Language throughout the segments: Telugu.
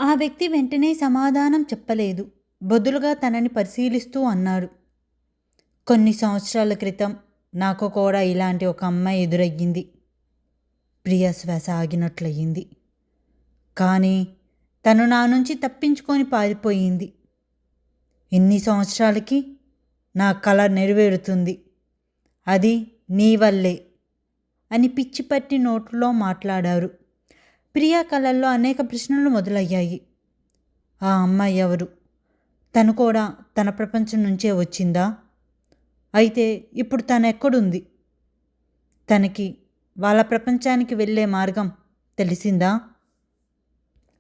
ఆ వ్యక్తి వెంటనే సమాధానం చెప్పలేదు. బదులుగా తనని పరిశీలిస్తూ అన్నాడు. కొన్ని సంవత్సరాల క్రితం నాకు కూడా ఇలాంటి ఒక అమ్మాయి ఎదురయ్యింది. ప్రియ శ్వాస ఆగినట్లయింది. కానీ తను నా నుంచి తప్పించుకొని పారిపోయింది. ఇన్ని సంవత్సరాలకి నా కల నెరవేరుతుంది. అది నీ వల్లే అని పిచ్చిపట్టి నోట్లో మాట్లాడారు. ప్రియా కళల్లో అనేక ప్రశ్నలు మొదలయ్యాయి. ఆ అమ్మాయి ఎవరు? తను కూడా తన ప్రపంచం నుంచే వచ్చిందా? అయితే ఇప్పుడు తను ఎక్కడుంది? తనకి వాళ్ళ ప్రపంచానికి వెళ్ళే మార్గం తెలిసిందా?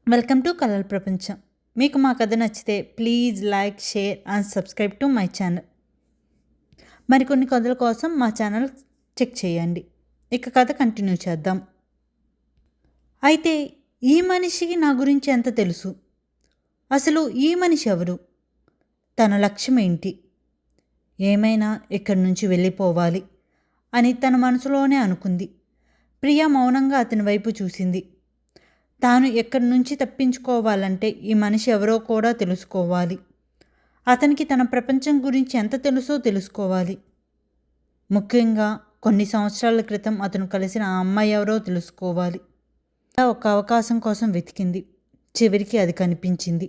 వెల్కమ్ టు కలల ప్రపంచం. మీకు మా కథ నచ్చితే please like, share and subscribe to my channel. మరికొన్ని కథల కోసం మా ఛానల్ చెక్ చేయండి. ఇక కథ కంటిన్యూ చేద్దాం. అయితే ఈ మనిషికి నా గురించి ఎంత తెలుసు? అసలు ఈ మనిషి ఎవరు? తన లక్ష్యం ఏంటి? ఏమైనా ఇక్కడి నుంచి వెళ్ళిపోవాలి అని తన మనసులోనే అనుకుంది. ప్రియా మౌనంగా అతని వైపు చూసింది. తాను ఎక్కడి నుంచి తప్పించుకోవాలంటే ఈ మనిషి ఎవరో కూడా తెలుసుకోవాలి. అతనికి తన ప్రపంచం గురించి ఎంత తెలుసో తెలుసుకోవాలి. ముఖ్యంగా కొన్ని సంవత్సరాల క్రితం అతను కలిసిన ఆ అమ్మాయి ఎవరో తెలుసుకోవాలి. ఒక అవకాశం కోసం వెతికింది. చివరికి అది కనిపించింది.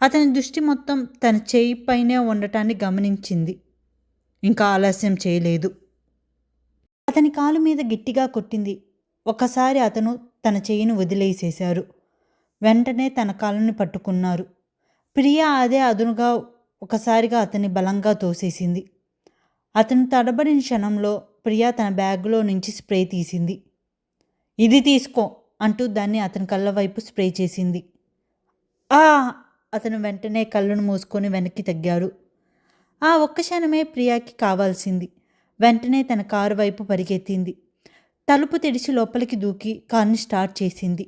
అతని దృష్టి మొత్తం తన చేయి పైనే ఉండటాన్ని గమనించింది. ఇంకా ఆలస్యం చేయలేదు. అతని కాలు మీద గట్టిగా కొట్టింది. ఒకసారి అతను తన చేయిని వదిలేసేశారు. వెంటనే తన కాలుని పట్టుకున్నారు. ప్రియా అదే అదునుగా ఒకసారిగా అతన్ని బలంగా తోసేసింది. అతను తడబడిన క్షణంలో ప్రియా తన బ్యాగులో నుంచి స్ప్రే తీసింది. ఇది తీసుకో అంటూ దాన్ని అతని కళ్ళ వైపు స్ప్రే చేసింది. ఆ! అతను వెంటనే కళ్ళను మూసుకొని వెనక్కి తగ్గాడు. ఆ ఒక్క క్షణమే ప్రియాకి కావాల్సింది. వెంటనే తన కారు వైపు పరిగెత్తింది. తలుపు తెరిచి లోపలికి దూకి కారుని స్టార్ట్ చేసింది.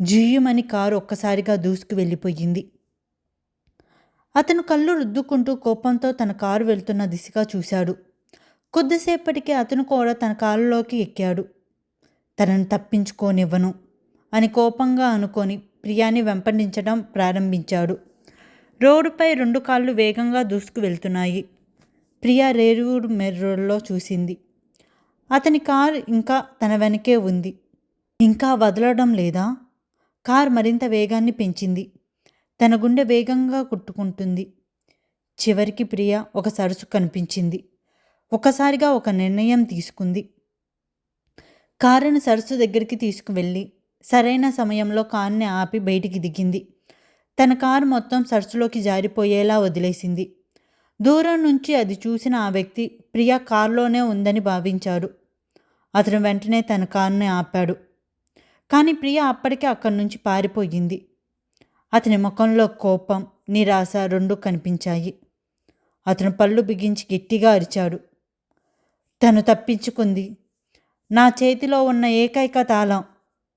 జుయ్యమని కారు ఒక్కసారిగా దూసుకు వెళ్ళిపోయింది. అతను కళ్ళు రుద్దుకుంటూ కోపంతో తన కారు వెళ్తున్న దిశగా చూశాడు. కొద్దిసేపటికి అతను కూడా తన కారులోకి ఎక్కాడు. తనను తప్పించుకోనివ్వను అని కోపంగా అనుకొని ప్రియాని వెంపడించడం ప్రారంభించాడు. రోడ్డుపై 2 కార్లు వేగంగా దూసుకు వెళ్తున్నాయి. ప్రియా రేరుడు మిర్రర్లో చూసింది. అతని కారు ఇంకా తన వెనకే ఉంది. ఇంకా వదలడం లేదా? కారు మరింత వేగాన్ని పెంచింది. తన గుండె వేగంగా కొట్టుకుంటుంది. చివరికి ప్రియా ఒక సరస్సు కనిపించింది. ఒకసారిగా ఒక నిర్ణయం తీసుకుంది. కారుని సరస్సు దగ్గరికి తీసుకువెళ్ళి సరైన సమయంలో కారుని ఆపి బయటికి దిగింది. తన కారు మొత్తం సరస్సులోకి జారిపోయేలా వదిలేసింది. దూరం నుంచి అది చూసిన ఆ వ్యక్తి ప్రియా కారులోనే ఉందని భావించాడు. అతను వెంటనే తన కారుని ఆపాడు. కానీ ప్రియా అప్పటికే అక్కడి నుంచి పారిపోయింది. అతని ముఖంలో కోపం, నిరాశ 2 కనిపించాయి. అతను పళ్ళు బిగించి గట్టిగా అరిచాడు. తను తప్పించుకుంది. నా చేతిలో ఉన్న ఏకైక తాళం,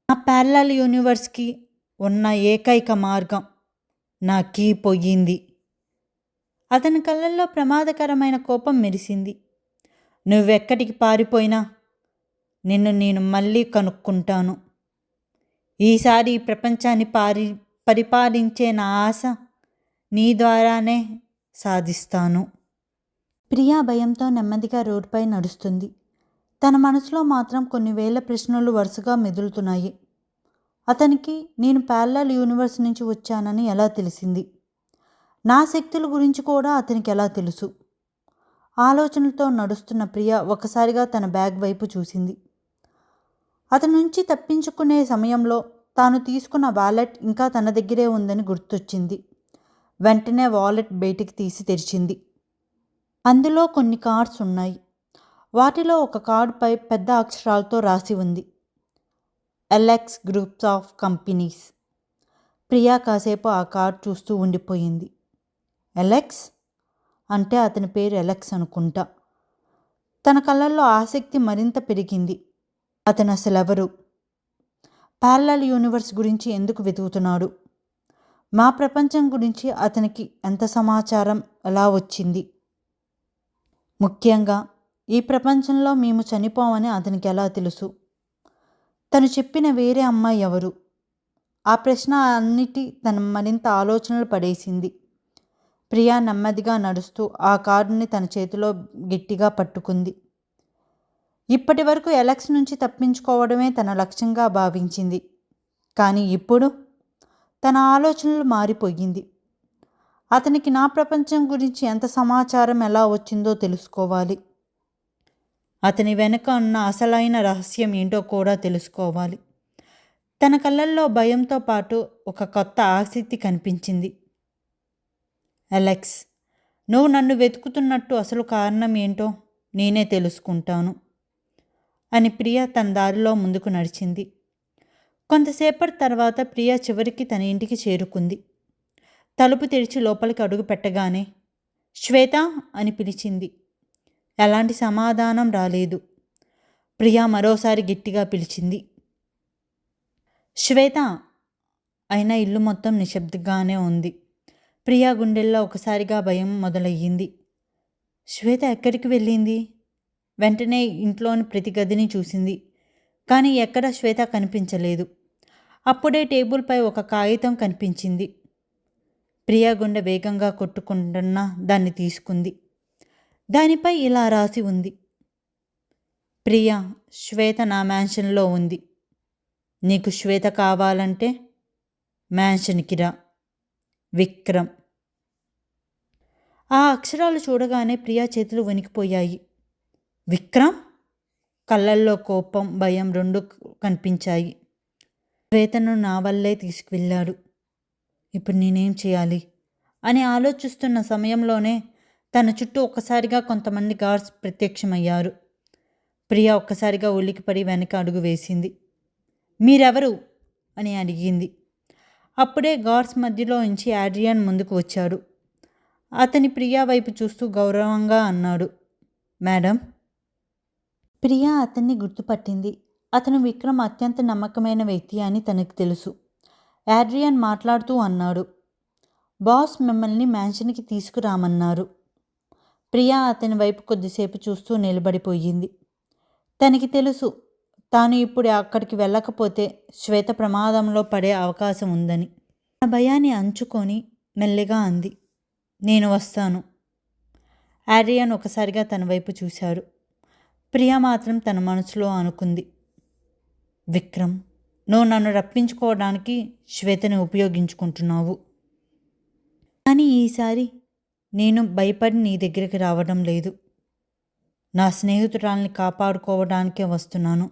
నా ప్యారలల్ యూనివర్స్కి ఉన్న ఏకైక మార్గం, నా కీ పోయింది. అతని కళ్ళల్లో ప్రమాదకరమైన కోపం మెరిసింది. నువ్వెక్కడికి పారిపోయినా నిన్ను నేను మళ్ళీ కనుక్కుంటాను. ఈసారి ఈ ప్రపంచాన్ని పరిపాలించే నా ఆశ నీ ద్వారానే సాధిస్తాను. ప్రియా భయంతో నెమ్మదిగా రోడ్డుపై నడుస్తుంది. తన మనసులో మాత్రం కొన్ని వేల ప్రశ్నలు వరుసగా మెదులుతున్నాయి. అతనికి నేను ప్యారలల్ యూనివర్స్ నుంచి వచ్చానని ఎలా తెలిసింది? నా శక్తుల గురించి కూడా అతనికి ఎలా తెలుసు? ఆలోచనలతో నడుస్తున్న ప్రియ ఒకసారిగా తన బ్యాగ్ వైపు చూసింది. అతని నుంచి తప్పించుకునే సమయంలో తాను తీసుకున్న వాలెట్ ఇంకా తన దగ్గరే ఉందని గుర్తొచ్చింది. వెంటనే వాలెట్ బయటికి తీసి తెరిచింది. అందులో కొన్ని కార్డ్స్ ఉన్నాయి. వాటిలో ఒక కార్డుపై పెద్ద అక్షరాలతో రాసి ఉంది, Alex groups of companies. Priya కాసేపు ఆ కార్డ్ చూస్తూ ఉండిపోయింది. ఎలెక్స్ అంటే అతని పేరు ఎలెక్స్ అనుకుంటా. తన కళ్ళల్లో ఆసక్తి మరింత పెరిగింది. అతను అసలెవరు? ప్యారలల్ యూనివర్స్ గురించి ఎందుకు వెతుకుతున్నాడు? మా ప్రపంచం గురించి అతనికి ఎంత సమాచారం ఎలా వచ్చింది? ముఖ్యంగా ఈ ప్రపంచంలో మేము చనిపోమని అతనికి ఎలా తెలుసు? తను చెప్పిన వేరే అమ్మాయి ఎవరు? ఆ ప్రశ్న అన్నిటి తన మరింత ఆలోచనలు పడేసింది. ప్రియా నెమ్మదిగా నడుస్తూ ఆ కార్డుని తన చేతిలో గట్టిగా పట్టుకుంది. ఇప్పటి వరకు ఎలక్స్ నుంచి తప్పించుకోవడమే తన లక్ష్యంగా భావించింది. కానీ ఇప్పుడు తన ఆలోచనలు మారిపోయింది. అతనికి నా ప్రపంచం గురించి ఎంత సమాచారం ఎలా వచ్చిందో తెలుసుకోవాలి. అతని వెనుక ఉన్న అసలైన రహస్యం ఏంటో కూడా తెలుసుకోవాలి. తన కళ్ళల్లో భయంతో పాటు ఒక కొత్త ఆసక్తి కనిపించింది. అలెక్స్, నువ్వు నన్ను వెతుకుతున్నట్టు అసలు కారణం ఏంటో నేనే తెలుసుకుంటాను అని ప్రియ తన దారిలో ముందుకు నడిచింది. కొంతసేపటి తర్వాత ప్రియ చివరికి తన ఇంటికి చేరుకుంది. తలుపు తెరిచి లోపలికి అడుగు పెట్టగానే శ్వేత అని పిలిచింది. ఎలాంటి సమాధానం రాలేదు. ప్రియా మరోసారి గట్టిగా పిలిచింది, శ్వేత. అయినా ఇల్లు మొత్తం నిశ్శబ్దంగానే ఉంది. ప్రియా గుండెల్లో ఒకసారిగా భయం మొదలయ్యింది. శ్వేత ఎక్కడికి వెళ్ళింది? వెంటనే ఇంట్లోని ప్రతి గదిని చూసింది. కానీ ఎక్కడా శ్వేత కనిపించలేదు. అప్పుడే టేబుల్పై ఒక కాగితం కనిపించింది. ప్రియా గుండె వేగంగా కొట్టుకుంటున్నా దాన్ని తీసుకుంది. దానిపై ఇలా రాసి ఉంది, ప్రియా, శ్వేత నా మ్యాన్షన్లో ఉంది. నీకు శ్వేత కావాలంటే మ్యాన్షన్కి రా. విక్రమ్. ఆ అక్షరాలు చూడగానే ప్రియా చేతులు వణికిపోయాయి. విక్రమ్? కళ్ళల్లో కోపం, భయం రెండు కనిపించాయి. శ్వేతను నా వల్లే తీసుకువెళ్ళాడు. ఇప్పుడు నేనేం చేయాలి అని ఆలోచిస్తున్న సమయంలోనే తన చుట్టూ ఒక్కసారిగా కొంతమంది గార్డ్స్ ప్రత్యక్షమయ్యారు. ప్రియా ఒక్కసారిగా ఉలికిపడి వెనక అడుగు వేసింది. మీరెవరు అని అడిగింది. అప్పుడే గార్డ్స్ మధ్యలో నుంచి ఆడ్రియన్ ముందుకు వచ్చాడు. అతని ప్రియా వైపు చూస్తూ గౌరవంగా అన్నాడు, మేడం. ప్రియా అతన్ని గుర్తుపట్టింది. అతను విక్రమ్ అత్యంత నమ్మకమైన వ్యక్తి అని తనకు తెలుసు. ఆడ్రియన్ మాట్లాడుతూ అన్నాడు, బాస్ మిమ్మల్ని మ్యాన్షన్కి తీసుకురామన్నారు. ప్రియా అతని వైపు కొద్దిసేపు చూస్తూ నిలబడిపోయింది. తనకి తెలుసు, తాను ఇప్పుడు అక్కడికి వెళ్ళకపోతే శ్వేత ప్రమాదంలో పడే అవకాశం ఉందని. తన భయాన్ని అంచుకొని మెల్లిగా అంది, నేను వస్తాను. ఆడ్రియన్ ఒకసారిగా తన వైపు చూశాడు. ప్రియా మాత్రం తన మనసులో అనుకుంది, విక్రమ్, నువ్వు నన్ను రప్పించుకోవడానికి శ్వేతని ఉపయోగించుకుంటున్నావు. కానీ ఈసారి నేను భయపడి నీ దగ్గరికి రావడం లేదు. నా స్నేహితురాల్ని కాపాడుకోవడానికే వస్తున్నాను.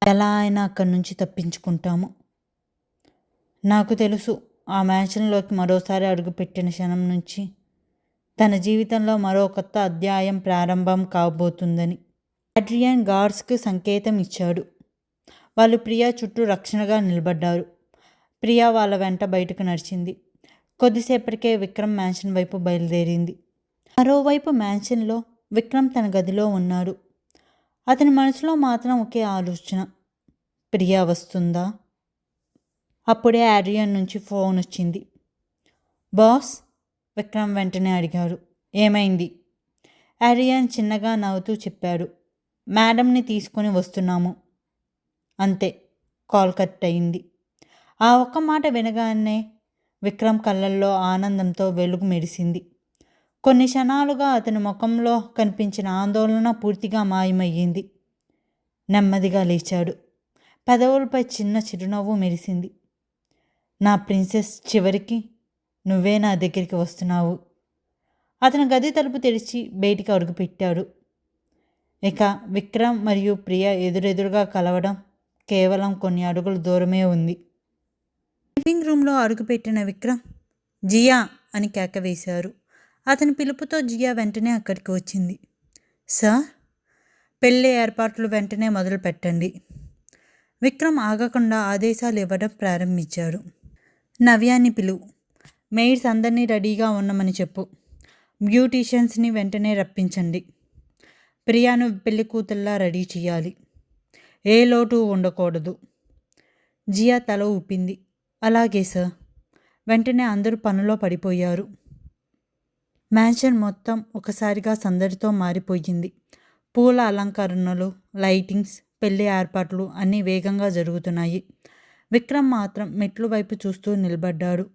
ఎలా అయినా అక్కడి నుంచి తప్పించుకుంటాము. నాకు తెలుసు, ఆ మ్యాన్షన్లోకి మరోసారి అడుగుపెట్టిన క్షణం నుంచి తన జీవితంలో మరో కొత్త అధ్యాయం ప్రారంభం కాబోతుందని. ఆడ్రియన్ గార్డ్స్కి సంకేతం ఇచ్చాడు. వాళ్ళు ప్రియా చుట్టూ రక్షణగా నిలబడ్డారు. ప్రియా వాళ్ళ వెంట బయటకు నడిచింది. కొద్దిసేపటికే విక్రమ్ మ్యాన్షన్ వైపు బయలుదేరింది. మరోవైపు మ్యాన్షన్లో విక్రమ్ తన గదిలో ఉన్నాడు. అతని మనసులో మాత్రం ఒకే ఆలోచన, ప్రియా వస్తుందా? అప్పుడే ఆడ్రియన్ నుంచి ఫోన్ వచ్చింది. బాస్? విక్రమ్ వెంటనే అడిగాడు. ఏమైంది? ఆడ్రియన్ చిన్నగా నవ్వుతూ చెప్పాడు, మేడంని తీసుకొని వస్తున్నాము. అంతే, కాల్ కట్ అయింది. ఆ ఒక్క మాట వినగానే విక్రమ్ కళ్ళల్లో ఆనందంతో వెలుగు మెరిసింది. కొన్ని క్షణాలుగా అతని ముఖంలో కనిపించిన ఆందోళన పూర్తిగా మాయమయ్యింది. నెమ్మదిగా లేచాడు. పెదవులపై చిన్న చిరునవ్వు మెరిసింది. నా ప్రిన్సెస్, చివరికి నువ్వే నా దగ్గరికి వస్తున్నావు. అతను గది తలుపు తెరిచి బయటికి అడుగుపెట్టాడు. ఇక విక్రమ్ మరియు ప్రియ ఎదురెదురుగా కలవడం కేవలం కొన్ని అడుగుల దూరమే ఉంది. లివింగ్ రూమ్లో అడుగుపెట్టిన విక్రమ్ జియా అని కేక వేశారు. అతని పిలుపుతో జియా వెంటనే అక్కడికి వచ్చింది. సార్, పెళ్ళి ఏర్పాట్లు వెంటనే మొదలు పెట్టండి. విక్రమ్ ఆగకుండా ఆదేశాలు ఇవ్వడం ప్రారంభించాడు. నవ్యాన్ని పిలువు, మెయిడ్స్ అందరినీ రెడీగా ఉండమని చెప్పు, బ్యూటీషియన్స్ని వెంటనే రప్పించండి. ప్రియాను పెళ్లి కూతుల్లా రెడీ చేయాలి. ఏ లోటు ఉండకూడదు. జియా తల ఊపింది. అలాగే సార్. వెంటనే అందరూ పనిలో పడిపోయారు. మ్యాన్షన్ మొత్తం ఒకసారిగా సందడితో మారిపోయింది. పూల అలంకరణలు, లైటింగ్స్, పెళ్లి ఏర్పాట్లు అన్నీ వేగంగా జరుగుతున్నాయి. విక్రమ్ మాత్రం మెట్లు వైపు చూస్తూ నిలబడ్డాడు.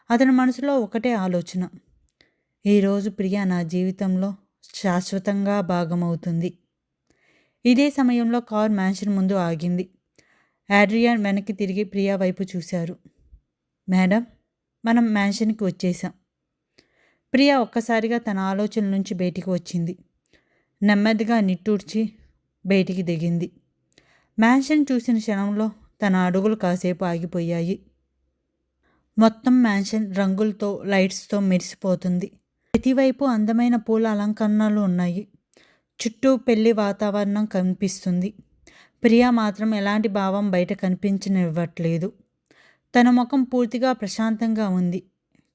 అతని మనసులో ఒకటే ఆలోచన. ఈరోజు ప్రియ నా జీవితంలో శాశ్వతంగా భాగమవుతుంది. ఇదే సమయంలో కార్ మ్యాన్షన్ ముందు ఆగింది. ఆడ్రియాన్ వెనక్కి తిరిగి ప్రియా వైపు చూశారు. మేడం, మనం మ్యాన్షన్కి వచ్చేసాం. ప్రియ ఒక్కసారిగా తన ఆలోచన నుంచి బయటికి వచ్చింది. నెమ్మదిగా నిట్టూర్చి బయటికి దిగింది. మ్యాన్షన్ చూసిన క్షణంలో తన అడుగులు కాసేపు ఆగిపోయాయి. మొత్తం మ్యాన్షన్ రంగులతో లైట్స్తో మెరిసిపోతుంది. ప్రతివైపు అందమైన పూల అలంకరణలు ఉన్నాయి. చుట్టూ పెళ్లి వాతావరణం కనిపిస్తుంది. ప్రియా మాత్రం ఎలాంటి భావం బయట కనిపించనివ్వట్లేదు. తన ముఖం పూర్తిగా ప్రశాంతంగా ఉంది.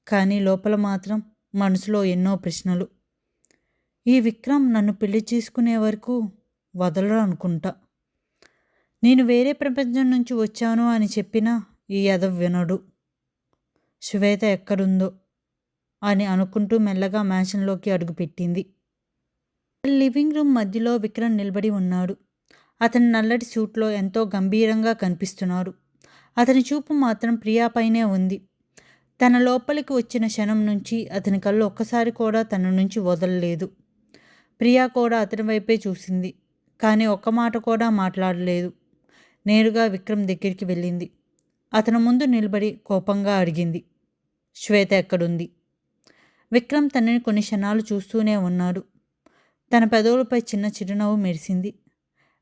కానీ లోపల మాత్రం మనసులో ఎన్నో ప్రశ్నలు. ఈ విక్రమ్ నన్ను పెళ్లి చేసుకునే వరకు వదలరు అనుకుంటా. నేను వేరే ప్రపంచం నుంచి వచ్చాను అని చెప్పినా ఈ ఎదవ వినడు. శ్వేత ఎక్కడుందో అని అనుకుంటూ మెల్లగా మ్యాన్షన్లోకి అడుగుపెట్టింది. లివింగ్ రూమ్ మధ్యలో విక్రమ్ నిలబడి ఉన్నాడు. అతని నల్లటి సూట్లో ఎంతో గంభీరంగా కనిపిస్తున్నాడు. అతని చూపు మాత్రం ప్రియాపైనే ఉంది. తన లోపలికి వచ్చిన క్షణం నుంచి అతని కళ్ళు ఒక్కసారి కూడా తన నుంచి వదలలేదు. ప్రియా కూడా అతని వైపే చూసింది. కానీ ఒక్క మాట కూడా మాట్లాడలేదు. నేరుగా విక్రమ్ దగ్గరికి వెళ్ళింది. అతని ముందు నిలబడి కోపంగా అడిగింది, శ్వేత ఎక్కడుంది? విక్రమ్ తనని కొన్ని క్షణాలు చూస్తూనే ఉన్నాడు. తన పెదవులపై చిన్న చిరునవ్వు మెరిసింది.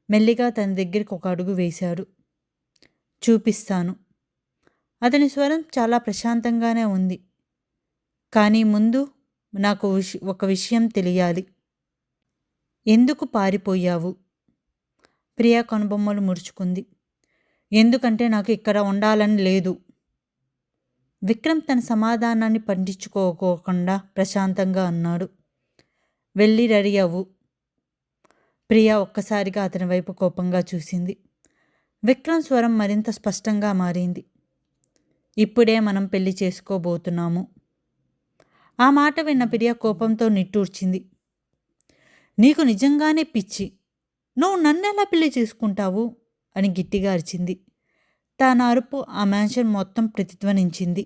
మెల్లిగా తన దగ్గరికి ఒక అడుగు వేశాడు. చూపిస్తాను. అతని స్వరం చాలా ప్రశాంతంగానే ఉంది. కానీ ముందు నాకు ఒక విషయం తెలియాలి. ఎందుకు పారిపోయావు? ప్రియా కనుబొమ్మలు ముడుచుకుంది. ఎందుకంటే నాకు ఇక్కడ ఉండాలని లేదు. విక్రమ్ తన సమాధానాన్ని పండించుకోకుండా ప్రశాంతంగా అన్నాడు. వెళ్ళి రెడీ అవ్వు. ప్రియా ఒక్కసారిగా అతని వైపు కోపంగా చూసింది. విక్రమ్ స్వరం మరింత స్పష్టంగా మారింది. ఇప్పుడే మనం పెళ్లి చేసుకోబోతున్నాము. ఆ మాట విన్న ప్రియా కోపంతో నిట్టూర్చింది. నీకు నిజంగానే పిచ్చి. నువ్వు నన్నెలా పెళ్లి చేసుకుంటావు అని గట్టిగా అరిచింది. తన అరుపు ఆ మ్యాన్షన్ మొత్తం ప్రతిధ్వనించింది.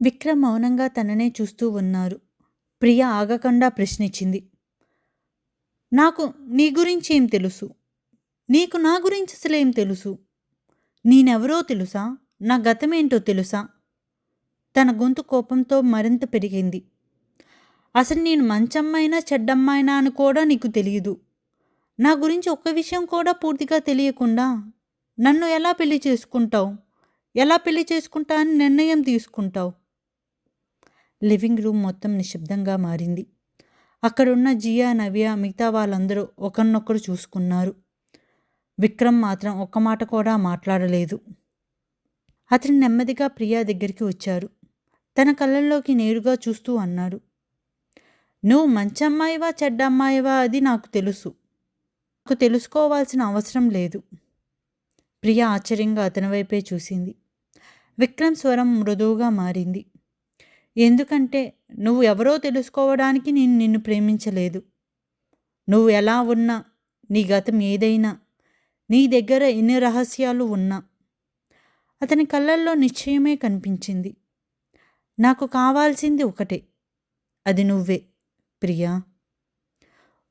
విక్రమ్ మౌనంగా తననే చూస్తూ ఉన్నారు. ప్రియ ఆగకుండా ప్రశ్నించింది. నాకు నీ గురించి ఏం తెలుసు? నీకు నా గురించి అసలేం తెలుసు? నేనెవరో తెలుసా? నా గతమేంటో తెలుసా? తన గొంతు కోపంతో మరింత పెరిగింది. అసలు నేను మంచమ్మాయినా చెడ్డమ్మాయినా అని కూడా నీకు తెలియదు. నా గురించి ఒక్క విషయం కూడా పూర్తిగా తెలియకుండా నన్ను ఎలా పెళ్లి చేసుకుంటావు? ఎలా పెళ్లి చేసుకుంటా అని నిర్ణయం తీసుకుంటావు? లివింగ్ రూమ్ మొత్తం నిశ్శబ్దంగా మారింది. అక్కడున్న జియా, నవ్య, మిగతా వాళ్ళందరూ ఒకరినొకరు చూసుకున్నారు. విక్రమ్ మాత్రం ఒక్క మాట కూడా మాట్లాడలేదు. అతను నెమ్మదిగా ప్రియా దగ్గరికి వచ్చారు. తన కళ్ళల్లోకి నేరుగా చూస్తూ అన్నాడు. నువ్వు మంచమ్మాయివా చెడ్డమ్మాయివా అది నాకు తెలుసు. నాకు తెలుసుకోవాల్సిన అవసరం లేదు. ప్రియా ఆశ్చర్యంగా అతని వైపే చూసింది. విక్రమ్ స్వరం మృదువుగా మారింది. ఎందుకంటే నువ్వు ఎవరో తెలుసుకోవడానికి నేను నిన్ను ప్రేమించలేదు. నువ్వు ఎలా ఉన్నా, నీ గతం ఏదైనా, నీ దగ్గర ఎన్ని రహస్యాలు ఉన్నా. అతని కళ్ళల్లో నిశ్చయమే కనిపించింది. నాకు కావాల్సింది ఒకటే, అది నువ్వే ప్రియా.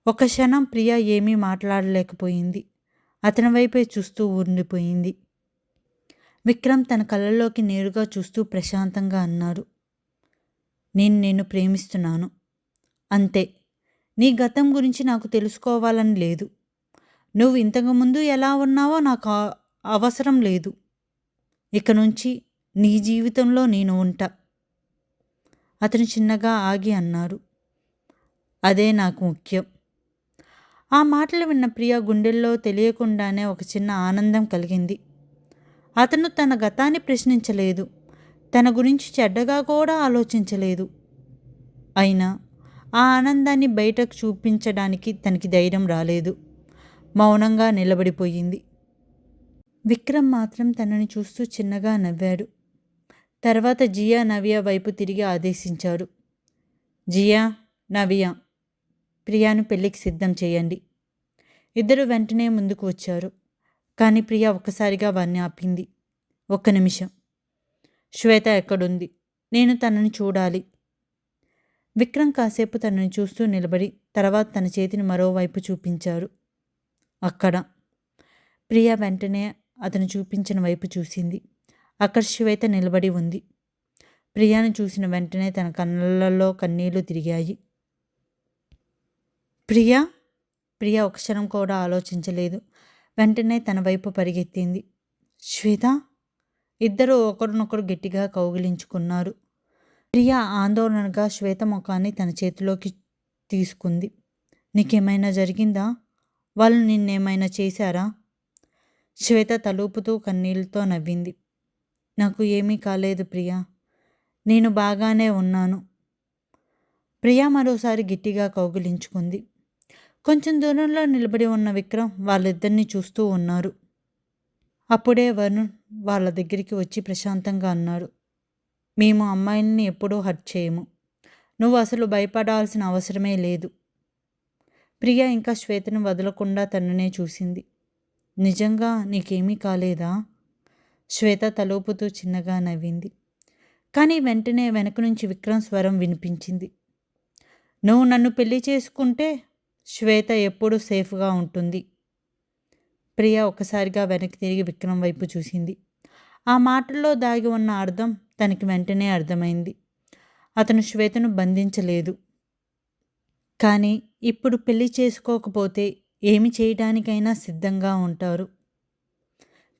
ఒక క్షణం ప్రియా ఏమీ మాట్లాడలేకపోయింది. అతని వైపే చూస్తూ ఉండిపోయింది. విక్రమ్ తన కళ్ళల్లోకి నేరుగా చూస్తూ ప్రశాంతంగా అన్నాడు. నేను నిన్ను ప్రేమిస్తున్నాను, అంతే. నీ గతం గురించి నాకు తెలుసుకోవాలని లేదు. నువ్వు ఇంతకుముందు ఎలా ఉన్నావో నాకు అవసరం లేదు. ఇక నుంచి నీ జీవితంలో నేను ఉంటా. అతను చిన్నగా ఆగి అన్నాడు. అదే నాకు ముఖ్యం. ఆ మాటలు విన్న ప్రియ గుండెల్లో తెలియకుండానే ఒక చిన్న ఆనందం కలిగింది. అతను తన గతాన్ని ప్రశ్నించలేదు. తన గురించి చెడ్డగా కూడా ఆలోచించలేదు. అయినా ఆ ఆనందాన్ని బయటకు చూపించడానికి తనకి ధైర్యం రాలేదు. మౌనంగా నిలబడిపోయింది. విక్రమ్ మాత్రం తనని చూస్తూ చిన్నగా నవ్వాడు. తర్వాత జియా, నవ్య వైపు తిరిగి ఆదేశించాడు. జియా, నవ్య, ప్రియాను పెళ్లికి సిద్ధం చేయండి. ఇద్దరు వెంటనే ముందుకు వచ్చారు. కానీ ప్రియ ఒక్కసారిగా వారిని ఆపింది. ఒక్క నిమిషం. శ్వేత ఎక్కడుంది? నేను తనని చూడాలి. విక్రమ్ కాసేపు తనని చూస్తూ నిలబడి తర్వాత తన చేతిని మరోవైపు చూపించారు. అక్కడ. ప్రియ వెంటనే అతను చూపించిన వైపు చూసింది. అక్కడ శ్వేత నిలబడి ఉంది. ప్రియాను చూసిన వెంటనే తన కళ్ళల్లో కన్నీళ్లు తిరిగాయి. ప్రియా? ప్రియ ఒక క్షణం కూడా ఆలోచించలేదు. వెంటనే తన వైపు పరిగెత్తింది. శ్వేత? ఇద్దరూ ఒకరినొకరు గట్టిగా కౌగిలించుకున్నారు. ప్రియ ఆందోళనగా శ్వేత ముఖాన్ని తన చేతిలోకి తీసుకుంది. నీకేమైనా జరిగిందా? వాళ్ళు నిన్నేమైనా చేశారా? శ్వేత తలూపుతూ కన్నీళ్లతో నవ్వింది. నాకు ఏమీ కాలేదు ప్రియా, నేను బాగానే ఉన్నాను. ప్రియా మరోసారి గట్టిగా కౌగిలించుకుంది. కొంచెం దూరంలో నిలబడి ఉన్న విక్రమ్ వాళ్ళిద్దరినీ చూస్తూ ఉన్నారు. అప్పుడే వరుణ్ వాళ్ళ దగ్గరికి వచ్చి ప్రశాంతంగా అన్నాడు. మేము అమ్మాయిల్ని ఎప్పుడూ హర్ట్ చేయము. నువ్వు అసలు భయపడాల్సిన అవసరమే లేదు. ప్రియ ఇంకా శ్వేతను వదలకుండా తననే చూసింది. నిజంగా నీకేమీ కాలేదా? శ్వేత తలూపుతూ చిన్నగా నవ్వింది. కానీ వెంటనే వెనక నుంచి విక్రమ్ స్వరం వినిపించింది. నువ్వు నన్ను పెళ్లి చేసుకుంటే శ్వేత ఎప్పుడూ సేఫ్గా ఉంటుంది. ప్రియ ఒక్కసారిగా వెనక్కి తిరిగి విక్రమ్ వైపు చూసింది. ఆ మాటల్లో దాగి ఉన్న అర్థం తనకి వెంటనే అర్థమైంది. అతను శ్వేతను బంధించలేదు, కానీ ఇప్పుడు పెళ్లి చేసుకోకపోతే ఏమి చేయడానికైనా సిద్ధంగా ఉంటారు.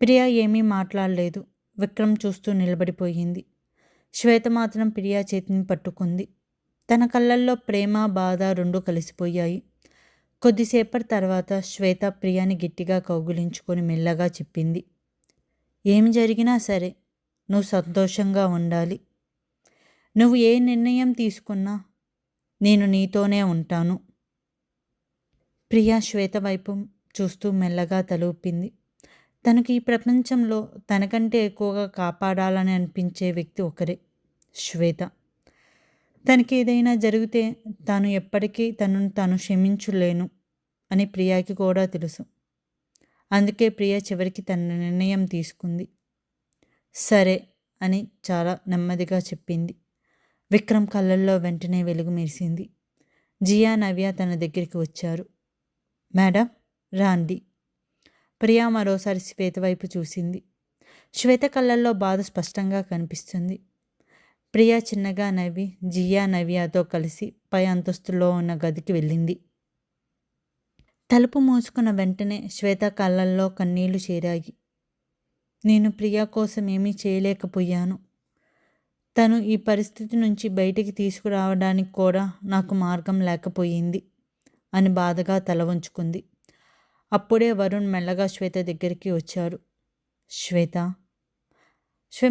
ప్రియ ఏమీ మాట్లాడలేదు. విక్రమ్ చూస్తూ నిలబడిపోయింది. శ్వేత మాత్రం ప్రియా చేతిని పట్టుకుంది. తన కళ్ళల్లో ప్రేమ, బాధ రెండూ కలిసిపోయాయి. కొద్దిసేపటి తర్వాత శ్వేత ప్రియాని గట్టిగా కౌగిలించుకొని మెల్లగా చెప్పింది. ఏం జరిగినా సరే నువ్వు సంతోషంగా ఉండాలి. నువ్వు ఏ నిర్ణయం తీసుకున్నా నేను నీతోనే ఉంటాను. ప్రియా శ్వేత వైపు చూస్తూ మెల్లగా తలూపింది. తనకి ఈ ప్రపంచంలో తనకంటే ఎక్కువగా కాపాడాలని అనిపించే వ్యక్తి ఒకరే, శ్వేత. తనకి ఏదైనా జరిగితే తాను ఎప్పటికీ తనను తాను క్షమించలేను అని ప్రియాకి కూడా తెలుసు. అందుకే ప్రియ చివరికి తన నిర్ణయం తీసుకుంది. సరే అని చాలా నెమ్మదిగా చెప్పింది. విక్రమ్ కళ్ళల్లో వెంటనే వెలుగు మెరిసింది. జియా, నవ్య తన దగ్గరికి వచ్చారు. మేడం రాండి. ప్రియా మరోసారి శ్వేత వైపు చూసింది. శ్వేత కళ్ళల్లో బాధ స్పష్టంగా కనిపిస్తుంది. ప్రియా చిన్నగా నవ్వి జియా, నవ్యతో కలిసి పై అంతస్తులో ఉన్న గదికి వెళ్ళింది. తలుపు మూసుకున్న వెంటనే శ్వేత కళ్ళల్లో కన్నీళ్లు చేరాయి. నేను ప్రియా కోసం ఏమీ చేయలేకపోయాను. తను ఈ పరిస్థితి నుంచి బయటికి తీసుకురావడానికి కూడా నాకు మార్గం లేకపోయింది అని బాధగా తల వంచుకుంది. అప్పుడే వరుణ్ మెల్లగా శ్వేత దగ్గరికి వచ్చారు. శ్వేత.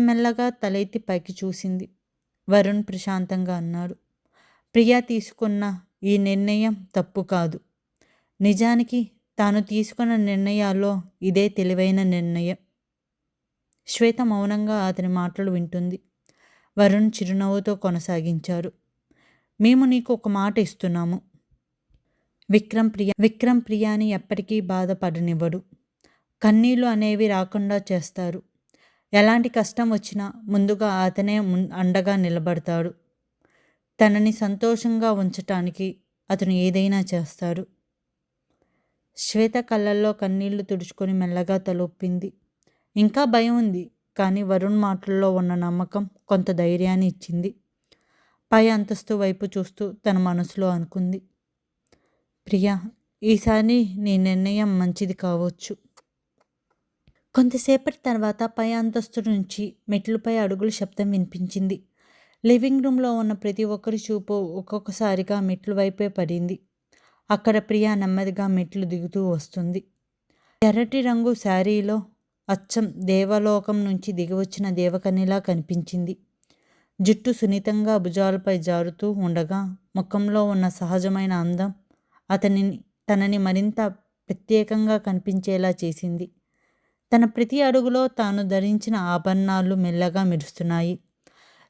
మెల్లగా తల ఎత్తి పైకి చూసింది. వరుణ్ ప్రశాంతంగా అన్నాడు. ప్రియా తీసుకున్న ఈ నిర్ణయం తప్పు కాదు. నిజానికి తాను తీసుకున్న నిర్ణయాల్లో ఇదే తెలివైన నిర్ణయం. శ్వేత మౌనంగా అతని మాటలు వింటుంది. వరుణ్ చిరునవ్వుతో కొనసాగించారు. మేము నీకు ఒక మాట ఇస్తున్నాము. విక్రమ్ ప్రియాని ఎప్పటికీ బాధపడనివ్వడు. కన్నీళ్లు అనేవి రాకుండా చేస్తారు. ఎలాంటి కష్టం వచ్చినా ముందుగా అతనే అండగా నిలబడతాడు. తనని సంతోషంగా ఉంచటానికి అతను ఏదైనా చేస్తాడు. శ్వేత కళ్ళల్లో కన్నీళ్లు తుడుచుకొని మెల్లగా తలొప్పింది. ఇంకా భయం ఉంది, కానీ వరుణ్ మాటల్లో ఉన్న నమ్మకం కొంత ధైర్యాన్ని ఇచ్చింది. పై అంతస్తు వైపు చూస్తూ తన మనసులో అనుకుంది. ప్రియా, ఈసారి నీ నిర్ణయం మంచిది కావచ్చు. కొంతసేపటి తర్వాత పై అంతస్తు నుంచి మెట్లపై అడుగుల శబ్దం వినిపించింది. లివింగ్ రూమ్లో ఉన్న ప్రతి ఒక్కరి చూపు ఒక్కొక్కసారిగా మెట్ల వైపే పడింది. అక్కడ ప్రియా నెమ్మదిగా మెట్లు దిగుతూ వస్తుంది. ఎర్రటి రంగు శారీలో అచ్చం దేవలోకం నుంచి దిగివచ్చిన దేవకన్యలా కనిపించింది. జుట్టు సున్నితంగా భుజాలపై జారుతూ ఉండగా ముఖంలో ఉన్న సహజమైన అందం తనని మరింత ప్రత్యేకంగా కనిపించేలా చేసింది. తన ప్రతి అడుగులో తాను ధరించిన ఆభరణాలు మెల్లగా మెరుస్తున్నాయి.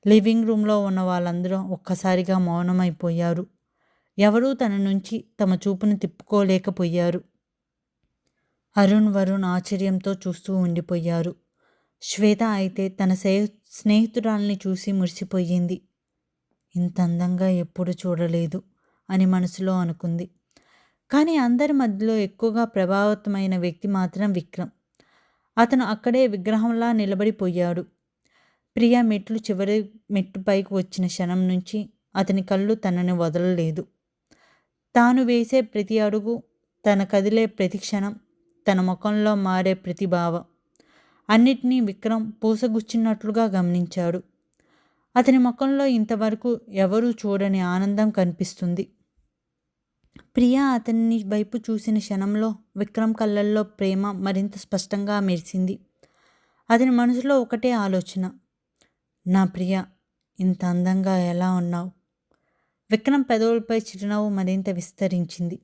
లివింగ్ రూమ్లో ఉన్న వాళ్ళందరూ ఒక్కసారిగా మౌనమైపోయారు. ఎవరూ తన నుంచి తమ చూపును తిప్పుకోలేకపోయారు. అరుణ్, వరుణ్ ఆశ్చర్యంతో చూస్తూ ఉండిపోయారు. శ్వేత అయితే తన స్నేహితురాల్ని చూసి మురిసిపోయింది. ఇంత అందంగా ఎప్పుడు చూడలేదు అని మనసులో అనుకుంది. కానీ అందరి మధ్యలో ఎక్కువగా ప్రభావితమైన వ్యక్తి మాత్రం విక్రమ్. అతను అక్కడే విగ్రహంలా నిలబడిపోయాడు. ప్రియ చివరి మెట్టు పైకి వచ్చిన క్షణం నుంచి అతని కళ్ళు తనని వదలలేదు. తాను వేసే ప్రతి అడుగు, తన కదిలే ప్రతి క్షణం, తన ముఖంలో మారే ప్రతి భావం అన్నిటినీ విక్రమ్ పూసగుచ్చినట్లుగా గమనించాడు. అతని ముఖంలో ఇంతవరకు ఎవరూ చూడని ఆనందం కనిపిస్తుంది. ప్రియ అతన్ని వైపు చూసిన క్షణంలో విక్రమ్ కళ్ళల్లో ప్రేమ మరింత స్పష్టంగా మెరిసింది. అతని మనసులో ఒకటే ఆలోచన, నా ప్రియ, ఇంత అందంగా ఎలా ఉన్నావు? విక్రమ్ పెదవులపై చిరునవ్వు మరింత విస్తరించింది.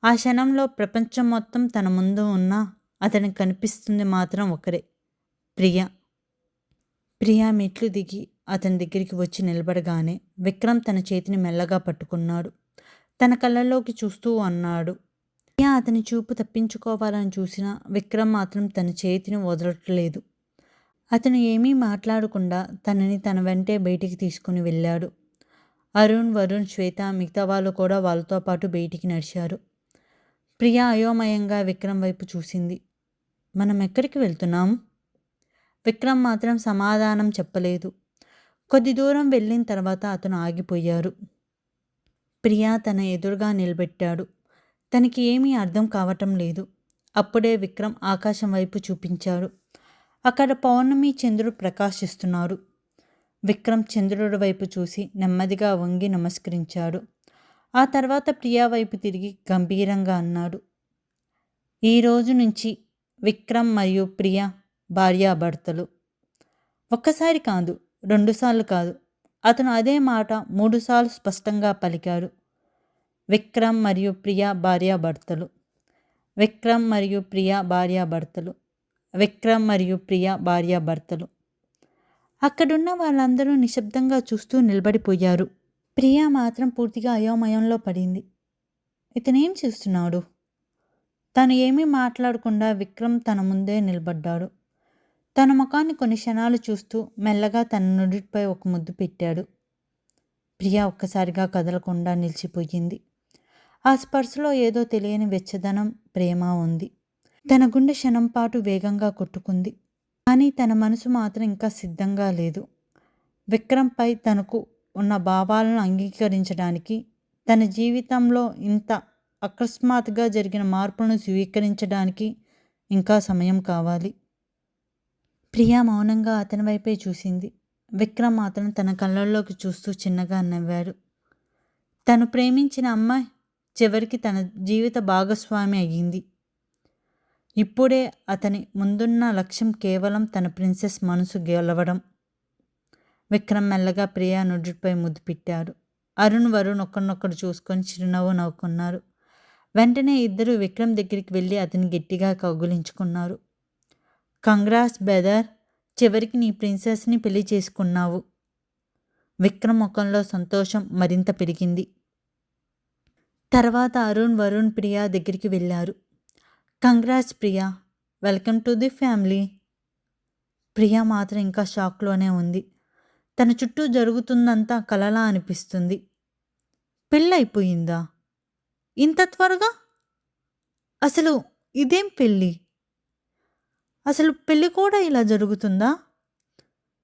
ఆ క్షణంలో ప్రపంచం మొత్తం తన ముందు ఉన్నా అతనికి కనిపిస్తుంది మాత్రం ఒకరే, ప్రియ. ప్రియ మెట్లు దిగి అతని దగ్గరికి వచ్చి నిలబడగానే విక్రమ్ తన చేతిని మెల్లగా పట్టుకున్నాడు. తన కళ్ళల్లోకి చూస్తూ అన్నాడు. ప్రియ అతని చూపు తప్పించుకోవాలని చూసినా విక్రమ్ మాత్రం తన చేతిని వదలట్లేదు. అతను ఏమీ మాట్లాడకుండా తనని తన వెంటే బయటికి తీసుకుని వెళ్ళాడు. అరుణ్, వరుణ్, శ్వేత, మిగతా వాళ్ళు కూడా వాళ్ళతో పాటు బయటికి నడిచారు. ప్రియ అయోమయంగా విక్రమ్ వైపు చూసింది. మనం ఎక్కడికి వెళ్తున్నాము? విక్రమ్ మాత్రం సమాధానం చెప్పలేదు. కొద్ది దూరం వెళ్ళిన తర్వాత అతను ఆగిపోయారు. ప్రియ తన ఎదురుగా నిలబెట్టాడు. తనకి ఏమీ అర్థం కావటం లేదు. అప్పుడే విక్రమ్ ఆకాశం వైపు చూపించాడు. అక్కడ పౌర్ణమి, చంద్రుడు ప్రకాశిస్తున్నారు. విక్రమ్ చంద్రుడి వైపు చూసి నెమ్మదిగా వంగి నమస్కరించాడు. ఆ తర్వాత ప్రియా వైపు తిరిగి గంభీరంగా అన్నాడు, ఈ రోజు నుంచి విక్రమ్ మరియు ప్రియ భార్యాభర్తలు. ఒక్కసారి కాదు, 2 సార్లు కాదు, అతను అదే మాట 3 సార్లు స్పష్టంగా పలికాడు. విక్రమ్ మరియు ప్రియ భార్యాభర్తలు, విక్రమ్ మరియు ప్రియ భార్యాభర్తలు, విక్రమ్ మరియు ప్రియ భార్యాభర్తలు. అక్కడున్న వాళ్ళందరూ నిశ్శబ్దంగా చూస్తూ నిలబడిపోయారు. ప్రియ మాత్రం పూర్తిగా అయోమయంలో పడింది. ఇతనేం చూస్తున్నాడు? తను ఏమీ మాట్లాడకుండా విక్రమ్ తన ముందే నిలబడ్డాడు. తన ముఖాన్ని కొన్ని క్షణాలు చూస్తూ మెల్లగా తన నుడిపై ఒక ముద్దు పెట్టాడు. ప్రియ ఒక్కసారిగా కదలకుండా నిలిచిపోయింది. ఆ స్పర్శలో ఏదో తెలియని వెచ్చదనం, ప్రేమ ఉంది. తన గుండె క్షణం పాటు వేగంగా కొట్టుకుంది. కానీ తన మనసు మాత్రం ఇంకా సిద్ధంగా లేదు. విక్రమ్పై తనకు ఉన్న భావాలను అంగీకరించడానికి, తన జీవితంలో ఇంత అకస్మాత్తుగా జరిగిన మార్పులను స్వీకరించడానికి ఇంకా సమయం కావాలి. ప్రియ మౌనంగా అతని వైపే చూసింది. విక్రమ్ మాత్రం తన కళ్ళల్లోకి చూస్తూ చిన్నగా నవ్వాడు. తను ప్రేమించిన అమ్మాయి చివరికి తన జీవిత భాగస్వామి అయ్యింది. ఇప్పుడే అతని ముందున్న లక్ష్యం కేవలం తన ప్రిన్సెస్ మనసు గెలవడం. విక్రమ్ మెల్లగా ప్రియా నుడిపై ముద్దు పెట్టాడు. అరుణ్, వరుణ్ ఒకరినొకరు చూసుకొని చిరునవ్వు నవ్వుకున్నారు. వెంటనే ఇద్దరు విక్రమ్ దగ్గరికి వెళ్ళి అతన్ని గట్టిగా కౌగిలించుకున్నారు. కంగ్రాట్స్ బ్రదర్, చివరికి నీ ప్రిన్సెస్ని పెళ్లి చేసుకున్నావు. విక్రమ్ ముఖంలో సంతోషం మరింత పెరిగింది. తర్వాత అరుణ్, వరుణ్ ప్రియా దగ్గరికి వెళ్ళారు. Congrats Priya, welcome to the family. Priya మాత్రం ఇంకా షాక్లోనే ఉంది. తన చుట్టూ జరుగుతుందంతా కలలా అనిపిస్తుంది. పెళ్ళైపోయిందా ఇంత త్వరగా? అసలు ఇదేం పెళ్ళి? అసలు పెళ్ళి కూడా ఇలా జరుగుతుందా?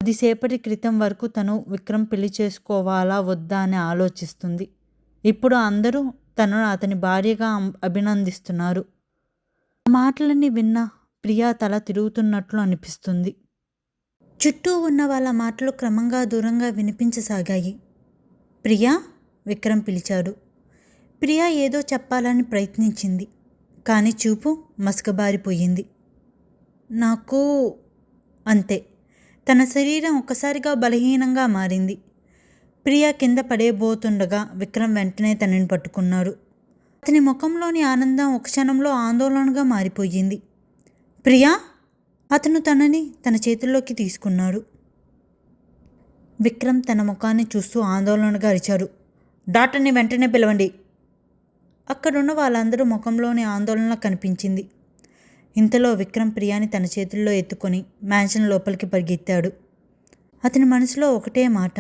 కొద్దిసేపటి క్రితం వరకు తను విక్రమ్ పెళ్లి చేసుకోవాలా వద్దా అని ఆలోచిస్తుంది. ఇప్పుడు అందరూ తనను అతని భార్యగా అభినందిస్తున్నారు. ఆ మాటలన్నీ విన్నా ప్రియా తల తిరుగుతున్నట్లు అనిపిస్తుంది. చుట్టూ ఉన్న వాళ్ళ మాటలు క్రమంగా దూరంగా వినిపించసాగాయి. ప్రియా, విక్రమ్ పిలిచాడు. ప్రియా ఏదో చెప్పాలని ప్రయత్నించింది. కానీ చూపు మసకబారిపోయింది. నాకు అంతే. తన శరీరం ఒక్కసారిగా బలహీనంగా మారింది. ప్రియా కింద పడేబోతుండగా విక్రమ్ వెంటనే తనని పట్టుకున్నాడు. అతని ముఖంలోని ఆనందం ఒక క్షణంలో ఆందోళనగా మారిపోయింది. ప్రియా! అతను తనని తన చేతుల్లోకి తీసుకున్నాడు. విక్రమ్ తన ముఖాన్ని చూస్తూ ఆందోళనగా అరిచాడు, డాక్టర్ని వెంటనే పిలవండి. అక్కడున్న వాళ్ళందరూ ముఖంలోని ఆందోళన కనిపించింది. ఇంతలో విక్రమ్ ప్రియాని తన చేతుల్లో ఎత్తుకొని మ్యాన్షన్ లోపలికి పరిగెత్తాడు. అతని మనసులో ఒకటే మాట,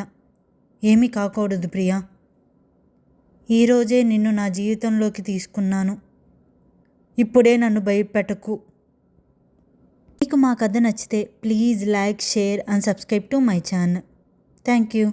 ఏమీ కాకూడదు ప్రియా. ఈరోజే నిన్ను నా జీవితంలోకి తీసుకున్నాను. ఇప్పుడే నన్ను భయపెట్టకు. మీకు మా కథ నచ్చితే please like, share and subscribe to my channel. Thank you.